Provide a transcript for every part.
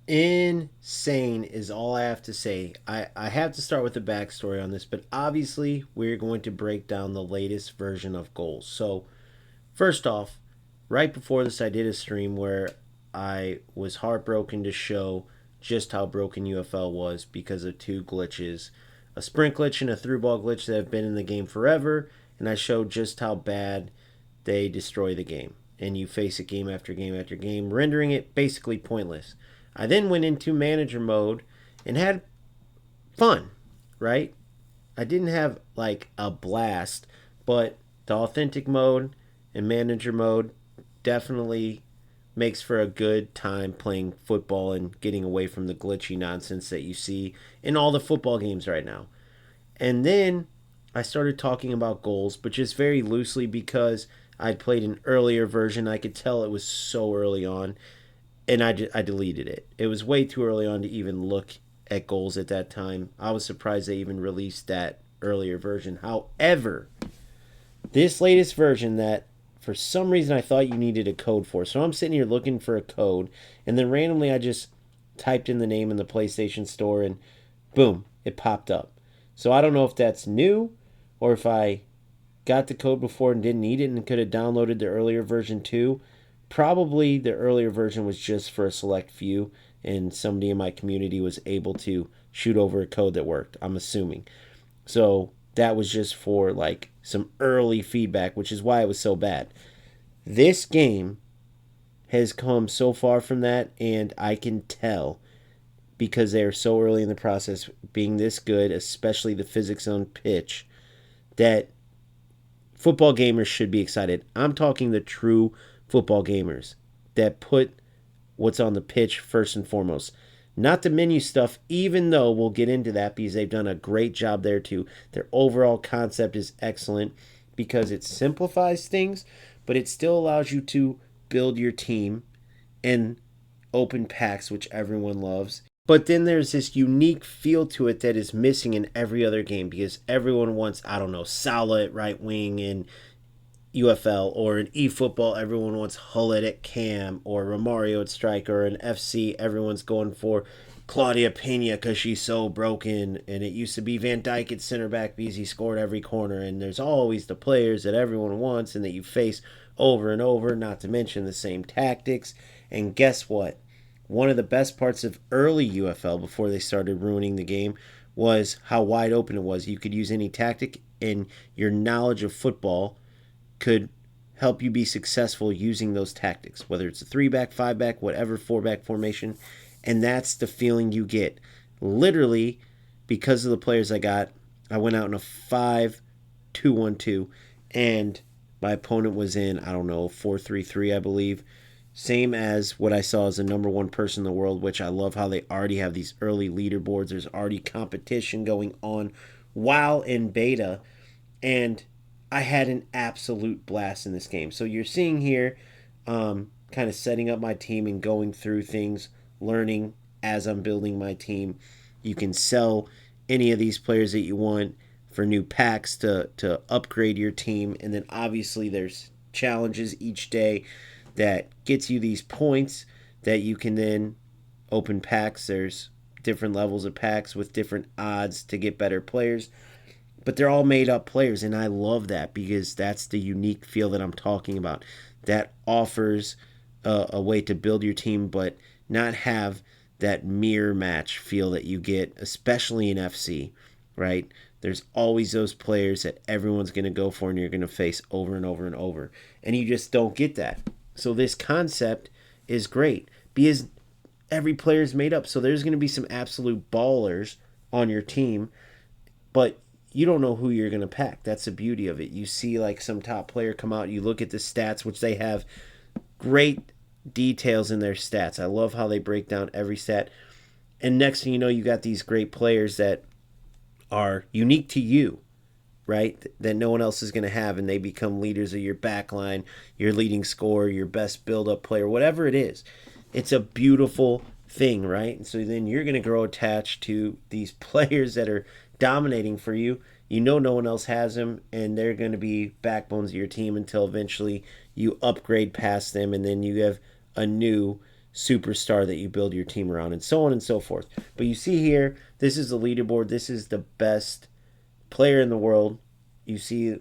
Insane is all I have to say. I have to start with the backstory on this, but obviously we're going to break down the latest version of goals. So, first off, right before this, I did a stream where I was heartbroken to show just how broken UFL was because of two glitches, a sprint glitch and a through ball glitch that have been in the game forever, and I showed just how bad they destroy the game. And you face it game after game after game, rendering it basically pointless. I then went into manager mode and had fun, right? I didn't have like a blast, but the authentic mode and manager mode definitely makes for a good time playing football and getting away from the glitchy nonsense that you see in all the football games right now. And then I started talking about goals, but just very loosely because I'd played an earlier version. I could tell it was so early on, and I deleted it. It was way too early on to even look at goals at that time. I was surprised they even released that earlier version. However, this latest version that for some reason I thought you needed a code for. So I'm sitting here looking for a code, and then randomly I just typed in the name in the PlayStation Store, and boom, it popped up. So I don't know if that's new or if I got the code before and didn't need it and could have downloaded the earlier version too. Probably the earlier version was just for a select few, and somebody in my community was able to shoot over a code that worked, I'm assuming. So that was just for like some early feedback, which is why it was so bad. This game has come so far from that, and I can tell because they are so early in the process being this good, especially the physics on pitch, that football gamers should be excited. I'm talking the true football gamers that put what's on the pitch first and foremost. Not the menu stuff, even though we'll get into that because they've done a great job there too. Their overall concept is excellent because it simplifies things, but it still allows you to build your team and open packs, which everyone loves. But then there's this unique feel to it that is missing in every other game because everyone wants, I don't know, Salah at right wing and UFL, or in eFootball, everyone wants Hullet at cam, or Romario at striker, or in FC, everyone's going for Claudia Pena because she's so broken, and it used to be Van Dijk at center back because he scored every corner, and there's always the players that everyone wants and that you face over and over, not to mention the same tactics. And guess what? One of the best parts of early UFL before they started ruining the game was how wide open it was. You could use any tactic, and your knowledge of football could help you be successful using those tactics, whether it's a three back, five back, whatever, four back formation. And that's the feeling you get. Literally, because of the players I got, I went out in a 5-2-1-2, and my opponent was in, I don't know, 4-3-3, I believe. Same as what I saw as the number one person in the world, which I love how they already have these early leaderboards. There's already competition going on while in beta. And I had an absolute blast in this game. So you're seeing here, kind of setting up my team and going through things, learning as I'm building my team. You can sell any of these players that you want for new packs to upgrade your team. And then obviously there's challenges each day that gets you these points that you can then open packs. There's different levels of packs with different odds to get better players, but they're all made up players, and I love that because that's the unique feel that I'm talking about. That offers a way to build your team, but not have that mirror match feel that you get, especially in FC, right? There's always those players that everyone's going to go for and you're going to face over and over and over. And you just don't get that. So this concept is great because every player is made up. So there's going to be some absolute ballers on your team, but you don't know who you're going to pack. That's the beauty of it. You see like some top player come out, you look at the stats, which they have great details in their stats. I love how they break down every stat. And next thing you know, you got these great players that are unique to you, right? That no one else is going to have, and they become leaders of your back line, your leading scorer, your best build up player, whatever it is. It's a beautiful thing, right? And so then you're going to grow attached to these players that are dominating for you. You know no one else has them, and they're going to be backbones of your team until eventually you upgrade past them, and then you have a new superstar that you build your team around, and so on and so forth. But you see here, this is the leaderboard. This is the best player in the world. You see,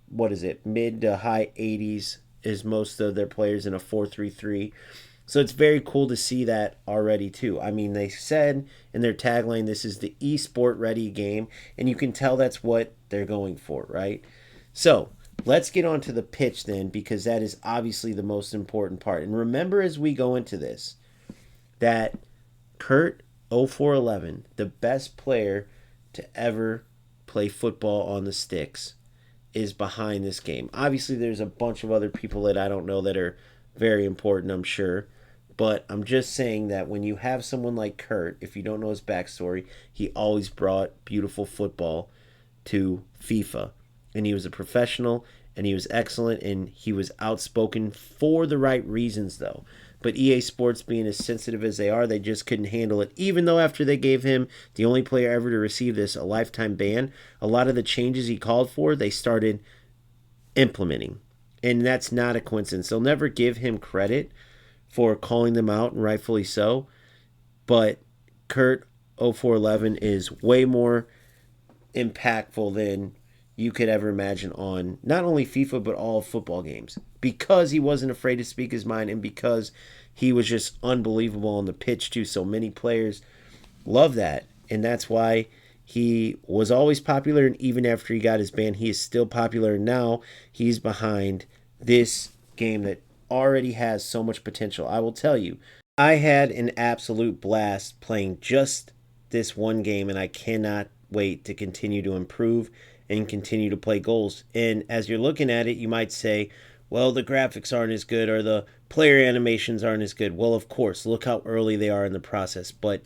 what is it? Mid to high 80s is most of their players in a 4-3-3. So it's very cool to see that already too. I mean, they said in their tagline, this is the esport ready game, and you can tell that's what they're going for, right? So let's get on to the pitch then, because that is obviously the most important part. And remember as we go into this that Kurt 0411, the best player to ever play football on the sticks, is behind this game. Obviously, there's a bunch of other people that I don't know that are very important, I'm sure. But I'm just saying that when you have someone like Kurt, if you don't know his backstory, he always brought beautiful football to FIFA. And he was a professional, and he was excellent, and he was outspoken for the right reasons, though. But EA Sports, being as sensitive as they are, they just couldn't handle it. Even though after they gave him, the only player ever to receive this, a lifetime ban, a lot of the changes he called for, they started implementing. And that's not a coincidence. They'll never give him credit for calling them out, and rightfully so. But Kurt 0411 is way more impactful than you could ever imagine on not only FIFA but all football games, because he wasn't afraid to speak his mind, and because he was just unbelievable on the pitch too. So many players love that, and that's why he was always popular. And even after he got his ban, he is still popular. Now he's behind this game that already has so much potential. I will tell you, I had an absolute blast playing just this one game, and I cannot wait to continue to improve and continue to play goals. And as you're looking at it, you might say, well, the graphics aren't as good, or the player animations aren't as good. Well, of course, look how early they are in the process. But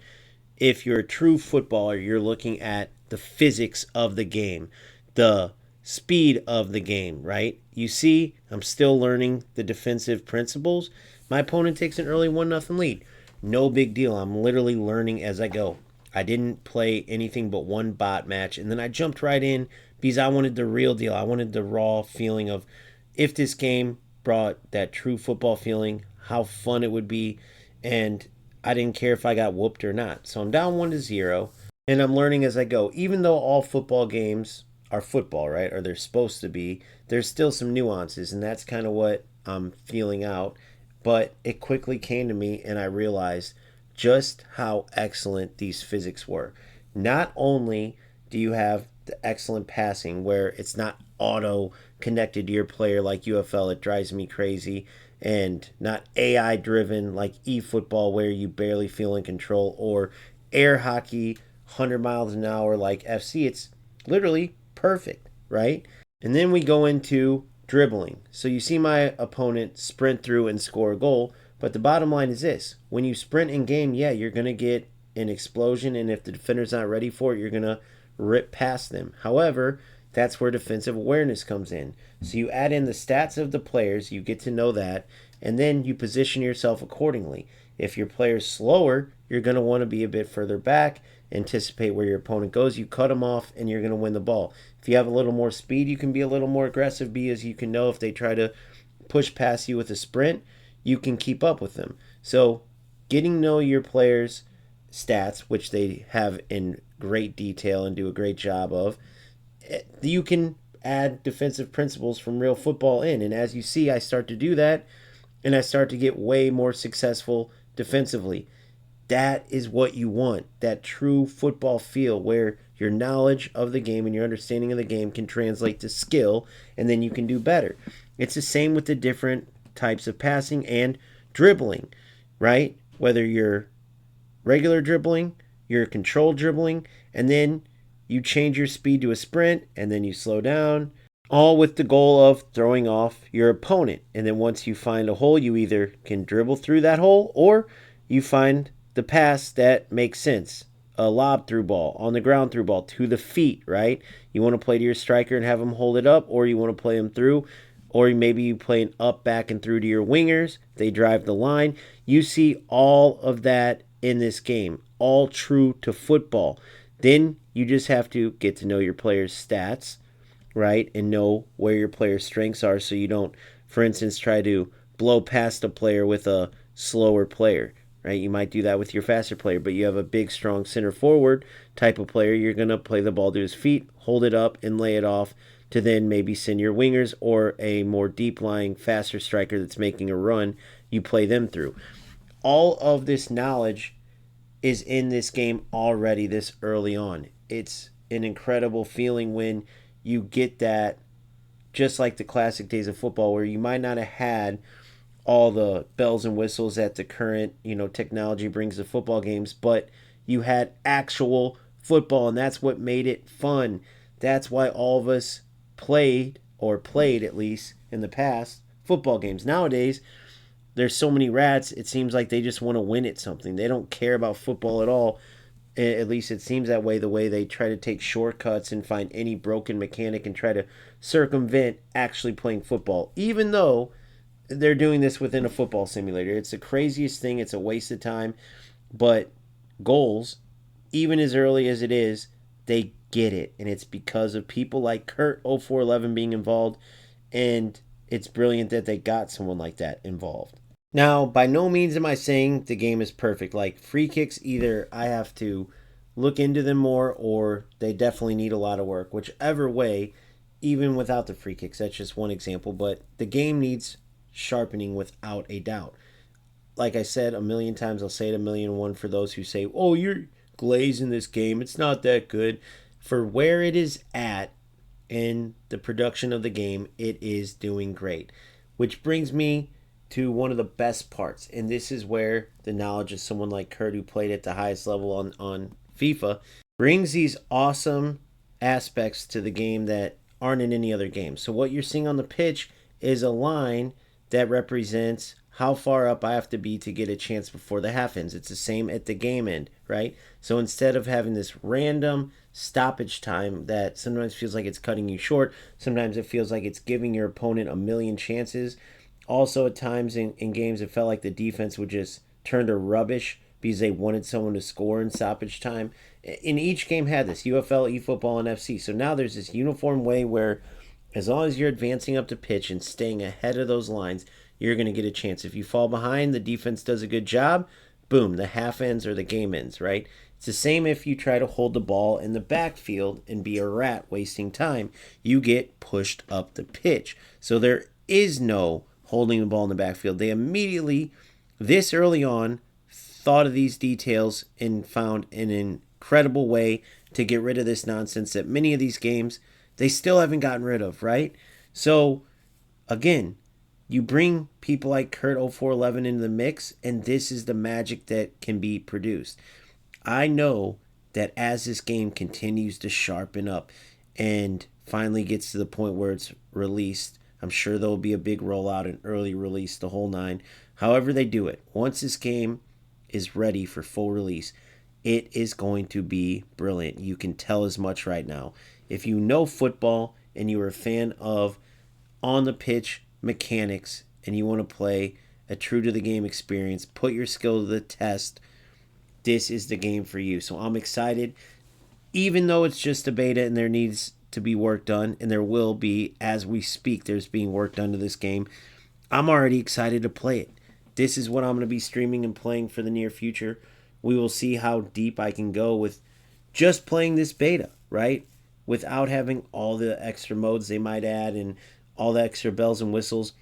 if you're a true footballer, you're looking at the physics of the game, the speed of the game, right? You see, I'm still learning the defensive principles. My opponent takes an early 1-0 lead. No big deal. I'm literally learning as I go. I didn't play anything but one bot match, and then I jumped right in because I wanted the real deal. I wanted the raw feeling of if this game brought that true football feeling, how fun it would be, and I didn't care if I got whooped or not. So I'm down 1-0, and I'm learning as I go. Even though all football games are football, right, or they're supposed to be, there's still some nuances, and that's kind of what I'm feeling out. But it quickly came to me, and I realized just how excellent these physics were. Not only do you have the excellent passing where it's not auto connected to your player like UFL, it drives me crazy, and not AI driven like eFootball where you barely feel in control, or air hockey 100 miles an hour like FC. It's literally perfect, right? And then we go into dribbling. So you see my opponent sprint through and score a goal, but the bottom line is this. When you sprint in game, yeah, you're going to get an explosion, and if the defender's not ready for it, you're going to rip past them. However, that's where defensive awareness comes in. So you add in the stats of the players, you get to know that, and then you position yourself accordingly. If your player's slower, you're going to want to be a bit further back, anticipate where your opponent goes, you cut them off, and you're going to win the ball. If you have a little more speed, you can be a little more aggressive because you can know if they try to push past you with a sprint, you can keep up with them. So getting to know your players' stats, which they have in great detail and do a great job of, you can add defensive principles from real football in. And as you see, I start to do that, and I start to get way more successful defensively. That is what you want, that true football feel where your knowledge of the game and your understanding of the game can translate to skill, and then you can do better. It's the same with the different types of passing and dribbling, right? Whether you're regular dribbling, you're controlled dribbling, and then you change your speed to a sprint, and then you slow down, all with the goal of throwing off your opponent. And then once you find a hole, you either can dribble through that hole, or you find the pass that makes sense. A lob through ball, on the ground through ball, to the feet, right? You want to play to your striker and have him hold it up, or you want to play him through, or maybe you play an up, back, and through to your wingers. They drive the line. You see all of that in this game, all true to football. Then you just have to get to know your players' stats, right? And know where your players' strengths are so you don't, for instance, try to blow past a player with a slower player, right? You might do that with your faster player, but you have a big, strong center forward type of player. You're going to play the ball to his feet, hold it up, and lay it off to then maybe send your wingers or a more deep lying, faster striker that's making a run. You play them through. All of this knowledge is in this game already this early on. It's an incredible feeling when you get that, just like the classic days of football, where you might not have had all the bells and whistles that the current technology brings to football games, but you had actual football, and that's what made it fun. That's why all of us played at least in the past football games. Nowadays there's so many rats, it seems like they just want to win at something. They don't care about football at all. At least it seems that way, the way they try to take shortcuts and find any broken mechanic and try to circumvent actually playing football, even though they're doing this within a football simulator. It's the craziest thing. It's a waste of time. But goals, even as early as it is, they get it. And it's because of people like Kurt0411 being involved. And it's brilliant that they got someone like that involved. Now, by no means am I saying the game is perfect. Like, free kicks, either I have to look into them more or they definitely need a lot of work. Whichever way, even without the free kicks, that's just one example. But the game needs sharpening without a doubt. Like I said a million times, I'll say it a million and one for those who say, oh, you're glazing this game. It's not that good. For where it is at in the production of the game, it is doing great. Which brings me to one of the best parts, and this is where the knowledge of someone like Kurt, who played at the highest level on FIFA, brings these awesome aspects to the game that aren't in any other game. So what you're seeing on the pitch is a line that represents how far up I have to be to get a chance before the half ends. It's the same at the game end, right? So instead of having this random stoppage time that sometimes feels like it's cutting you short, sometimes it feels like it's giving your opponent a million chances. Also, at times in games, it felt like the defense would just turn to rubbish because they wanted someone to score in stoppage time. In each game had this, UFL, eFootball, and FC. So now there's this uniform way where as long as you're advancing up to pitch and staying ahead of those lines, you're going to get a chance. If you fall behind, the defense does a good job, boom, the half ends or the game ends, right? It's the same if you try to hold the ball in the backfield and be a rat wasting time. You get pushed up the pitch. So there is no holding the ball in the backfield. They immediately, this early on, thought of these details and found an incredible way to get rid of this nonsense that many of these games they still haven't gotten rid of, right? So, again, you bring people like Kurt0411 into the mix, and this is the magic that can be produced. I know that as this game continues to sharpen up and finally gets to the point where it's released, I'm sure there will be a big rollout, an early release, the whole nine. However they do it, once this game is ready for full release, it is going to be brilliant. You can tell as much right now. If you know football and you're a fan of on the pitch mechanics and you want to play a true to the game experience, put your skill to the test, this is the game for you. So I'm excited, even though it's just a beta and there needs to be work done, and there will be as we speak. There's being work done to this game. I'm already excited to play it. This is what I'm going to be streaming and playing for the near future. We will see how deep I can go with just playing this beta, right? Without having all the extra modes they might add and all the extra bells and whistles.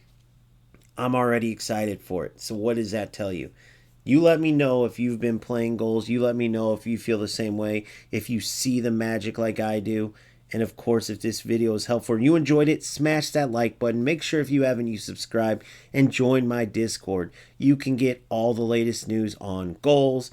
I'm already excited for it. So what does that tell you? You let me know if you've been playing goals. You let me know if you feel the same way, if you see the magic like I do. And of course, if this video is helpful and you enjoyed it, smash that like button. Make sure if you haven't, you subscribe and join my Discord. You can get all the latest news on goals,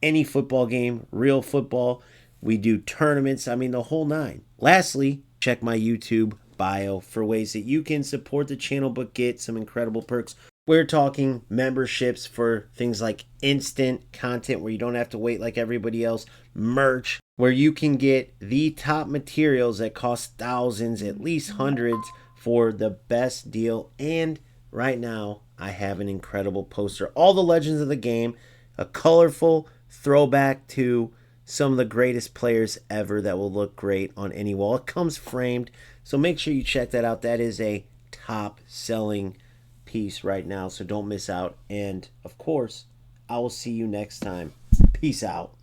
any football game, real football. We do tournaments. I mean, the whole nine. Lastly, check my YouTube bio for ways that you can support the channel but get some incredible perks. We're talking memberships for things like instant content where you don't have to wait like everybody else, merch where you can get the top materials that cost thousands, at least hundreds, for the best deal. And right now, I have an incredible poster. All the legends of the game, a colorful throwback to some of the greatest players ever that will look great on any wall. It comes framed, so make sure you check that out. That is a top-selling piece right now, so don't miss out. And of course, I will see you next time. Peace out.